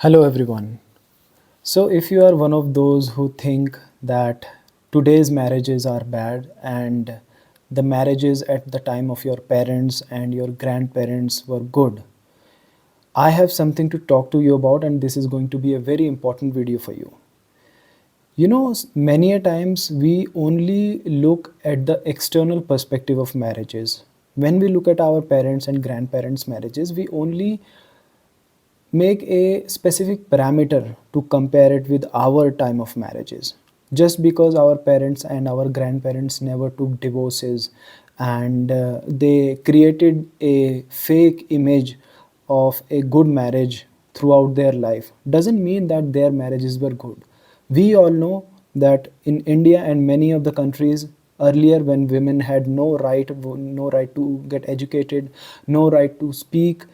Hello, everyone. So, if you are one of those who think that today's marriages are bad and the marriages at the time of your parents and your grandparents were good, I have something to talk to you about, and this is going to be a very important video for you. Many a times we only look at the external perspective of marriages. When we look at our parents and grandparents' marriages, we only make a specific parameter to compare it with our time of marriages. Just because our parents and our grandparents never took divorces and they created a fake image of a good marriage throughout their life doesn't mean that their marriages were good. We all know that in India and many of the countries earlier, when women had no right to get educated, no right to speak,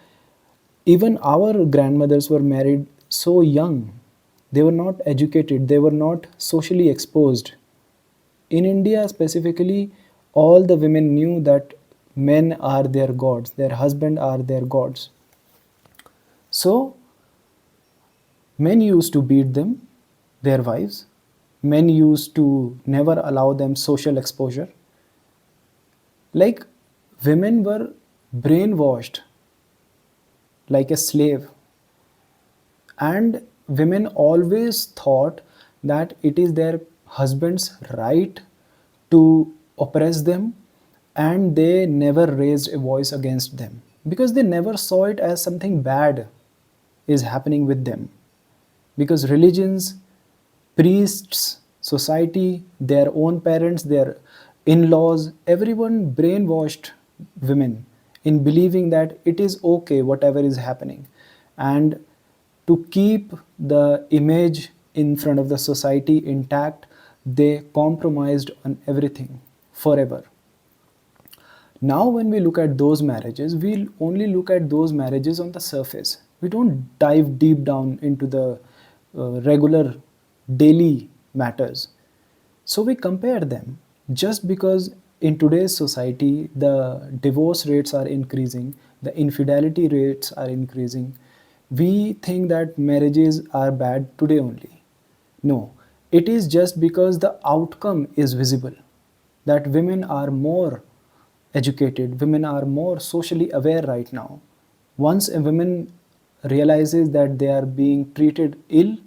even our grandmothers were married so young. They were not educated, they were not socially exposed. In India specifically, all the women knew that men are their gods, their husbands are their gods. So, men used to beat them, their wives. Men used to never allow them social exposure. Like, women were brainwashed like a slave. And women always thought that it is their husband's right to oppress them, and they never raised a voice against them because they never saw it as something bad is happening with them. Because religions, priests, society, their own parents, their in-laws, everyone brainwashed women in believing that it is okay whatever is happening. And to keep the image in front of the society intact, they compromised on everything forever. Now, when we look at those marriages, we'll only look at those marriages on the surface. We don't dive deep down into the regular daily matters. So we compare them. Just because in today's society the divorce rates are increasing, the infidelity rates are increasing, we think that marriages are bad today only. No, it is just because the outcome is visible, that women are more educated, women are more socially aware right now. Once a woman realizes that they are being treated ill,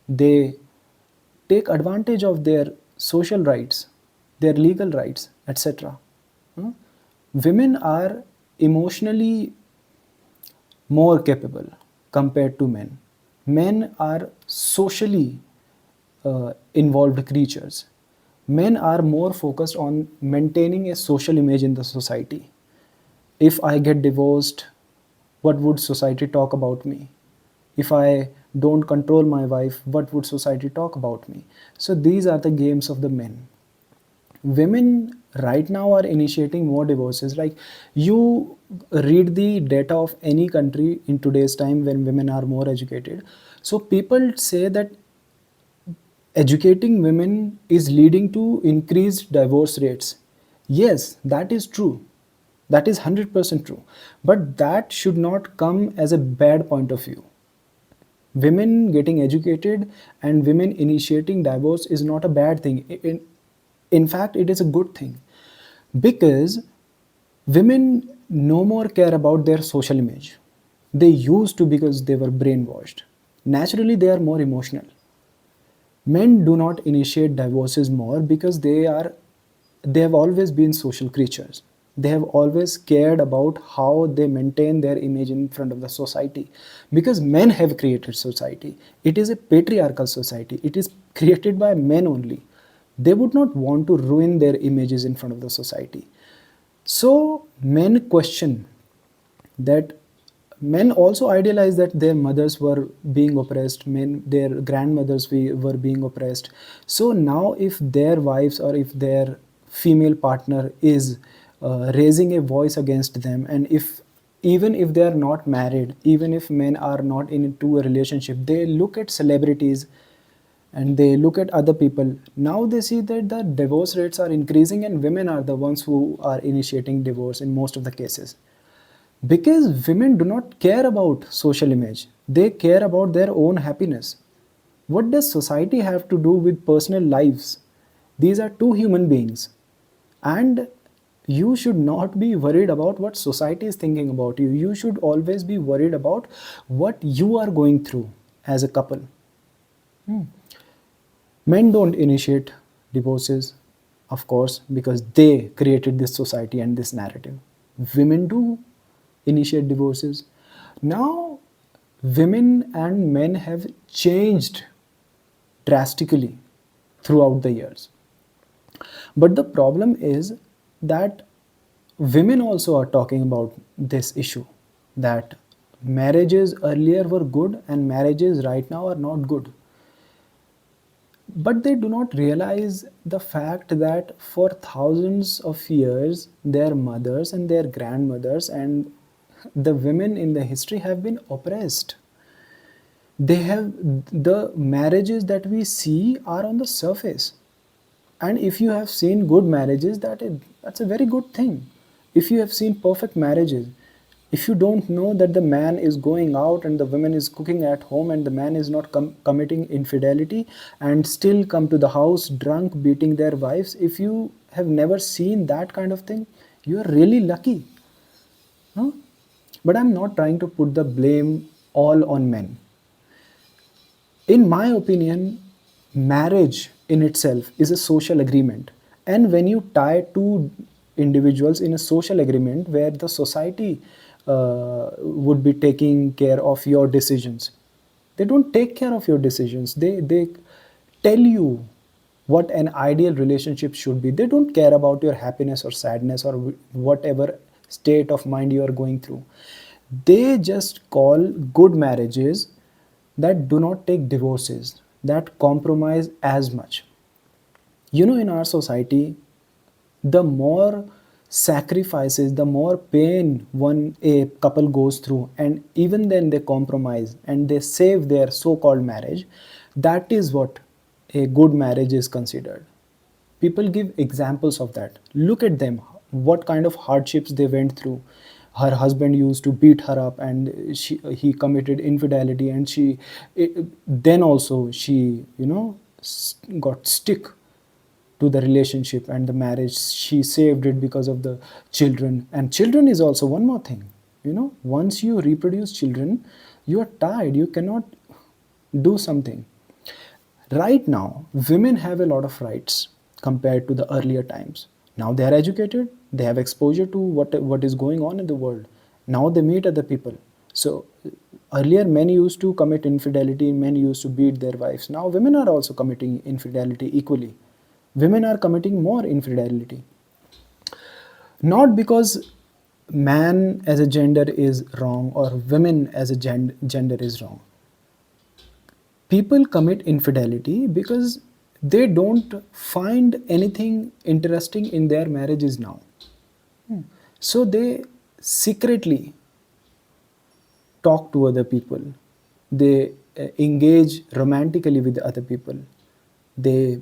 they take advantage of their social rights, their legal rights, etc. Hmm? Women are emotionally more capable compared to men. Men are socially involved creatures. Men are more focused on maintaining a social image in the society. If I get divorced, what would society talk about me? If I don't control my wife, what would society talk about me? So these are the games of the men. Women right now are initiating more divorces. Like, you read the data of any country in today's time when women are more educated. So people say that educating women is leading to increased divorce rates. Yes, that is true. That is 100% true. But that should not come as a bad point of view. Women getting educated and women initiating divorce is not a bad thing. In fact, it is a good thing, because women no more care about their social image. They used to, because they were brainwashed. Naturally, they are more emotional. Men do not initiate divorces more because they have always been social creatures. They have always cared about how they maintain their image in front of the society, because men have created society. It is a patriarchal society. It is created by men only. They would not want to ruin their images in front of the society. So men question that. Men also idealize that their mothers were being oppressed, men, their grandmothers were being oppressed. So now, if their wives or if their female partner is raising a voice against them, and if even if they are not married, even if men are not into a relationship, they look at celebrities and they look at other people. Now they see that the divorce rates are increasing and women are the ones who are initiating divorce in most of the cases, because women do not care about social image. They care about their own happiness. What does society have to do with personal lives? These are two human beings. And you should not be worried about what society is thinking about you. You should always be worried about what you are going through as a couple. Hmm. Men don't initiate divorces, of course, because they created this society and this narrative. Women do initiate divorces. Now, women and men have changed drastically throughout the years. But the problem is that women also are talking about this issue, that marriages earlier were good and marriages right now are not good. But they do not realize the fact that for thousands of years, their mothers and their grandmothers and the women in the history have been oppressed. They have, the marriages that we see are on the surface. And if you have seen good marriages, that's a very good thing. If you have seen perfect marriages, if you don't know that the man is going out and the woman is cooking at home and the man is not committing infidelity and still come to the house drunk beating their wives, if you have never seen that kind of thing, you are really lucky. Huh? But I'm not trying to put the blame all on men. In my opinion, marriage in itself is a social agreement. And when you tie two individuals in a social agreement where the society would be taking care of your decisions, they don't take care of your decisions. They tell you what an ideal relationship should be. They don't care about your happiness or sadness or whatever state of mind you are going through. They just call good marriages that do not take divorces, that compromise as much. You know, in our society, the more sacrifices, the more pain one a couple goes through, and even then they compromise and they save their so-called marriage, that is what a good marriage is considered. People give examples of that. Look at them, what kind of hardships they went through. Her husband used to beat her up and he committed infidelity, and then also she, got stick to the relationship and the marriage. She saved it because of the children. And children is also one more thing. Once you reproduce children, you are tied, you cannot do something. Right now, women have a lot of rights compared to the earlier times. Now they are educated, they have exposure to what is going on in the world. Now they meet other people. So earlier men used to commit infidelity, men used to beat their wives. Now women are also committing infidelity equally. Women are committing more infidelity. Not because man as a gender is wrong or women as a gender is wrong. People commit infidelity because they don't find anything interesting in their marriages now. So they secretly talk to other people. They engage romantically with other people. They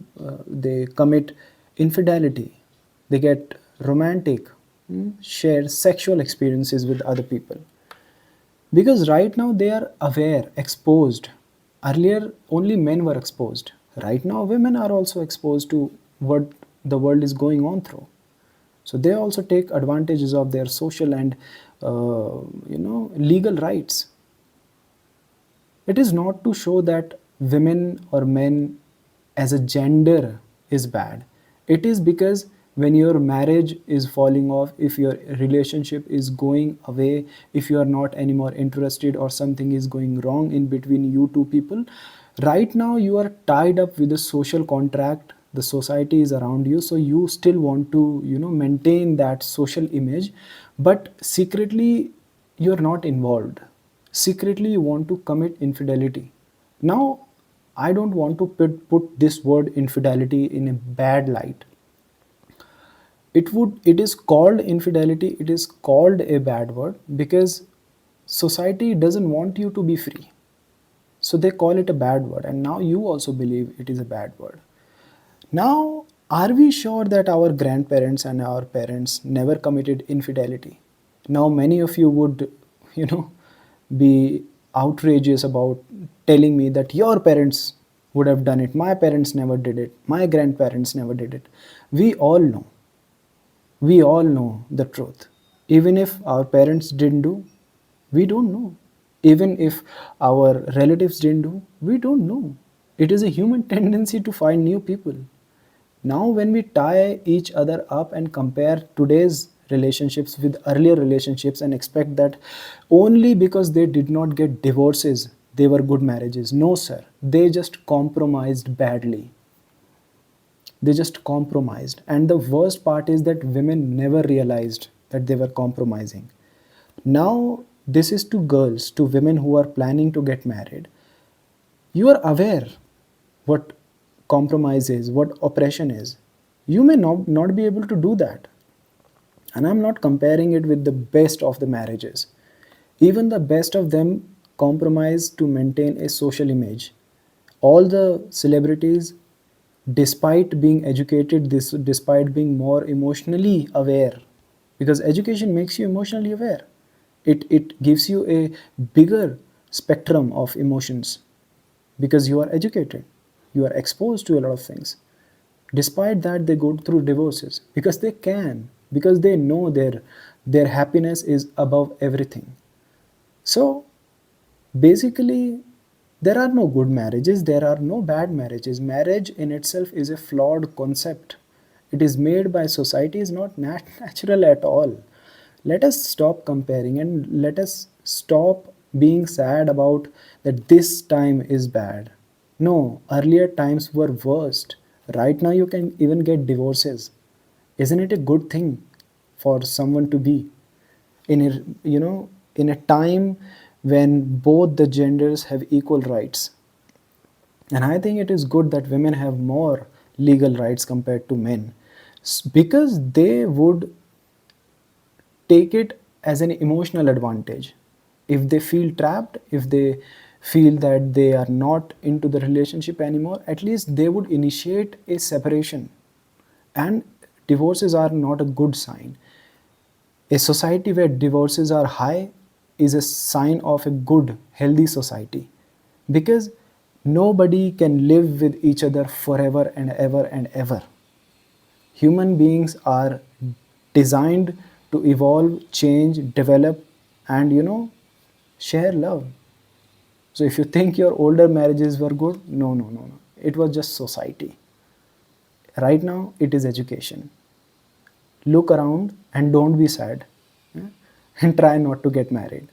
commit infidelity. They get romantic, share sexual experiences with other people. Because right now they are aware, exposed. Earlier only men were exposed. Right now women are also exposed to what the world is going on through. So they also take advantages of their social and legal rights. It is not to show that women or men as a gender is bad. It is because when your marriage is falling off, if your relationship is going away, if you are not anymore interested or something is going wrong in between you two people, right now you are tied up with a social contract. The society is around you, so you still want to maintain that social image, but secretly you're not involved. Secretly you want to commit infidelity. Now I don't want to put this word infidelity in a bad light. It is called infidelity, it is called a bad word because society doesn't want you to be free, so they call it a bad word, and now you also believe it is a bad word. Now, are we sure that our grandparents and our parents never committed infidelity? Now many of you would be outrageous about telling me that your parents would have done it, my parents never did it, my grandparents never did it. We all know, we all know the truth. Even if our parents didn't do, we don't know. Even if our relatives didn't do, we don't know. It is a human tendency to find new people. Now, when we tie each other up and compare today's relationships with earlier relationships and expect that only because they did not get divorces, they were good marriages. No, sir. They just compromised badly. They just compromised. And the worst part is that women never realized that they were compromising. Now, this is to girls, to women who are planning to get married. You are aware what compromise is, what oppression is. You may not be able to do that. And I'm not comparing it with the best of the marriages. Even the best of them compromise to maintain a social image. All the celebrities, despite being educated, despite being more emotionally aware, because education makes you emotionally aware, it gives you a bigger spectrum of emotions because you are educated, you are exposed to a lot of things. Despite that, they go through divorces because they can, because they know their happiness is above everything. So basically, there are no good marriages, there are no bad marriages. Marriage in itself is a flawed concept. It is made by society, is not natural at all. Let us stop comparing and let us stop being sad about that this time is bad. No, earlier times were worst. Right now, you can even get divorces. Isn't it a good thing for someone to be in a, in a time when both the genders have equal rights? And I think it is good that women have more legal rights compared to men, because they would take it as an emotional advantage. If they feel trapped, if they feel that they are not into the relationship anymore, at least they would initiate a separation. And divorces are not a good sign. A society where divorces are high is a sign of a good, healthy society, because nobody can live with each other forever and ever and ever. Human beings are designed to evolve, change, develop, and share love. So if you think your older marriages were good, no, no, no, no. It was just society. Right now, it is education. Look around and don't be sad. Yeah? And try not to get married.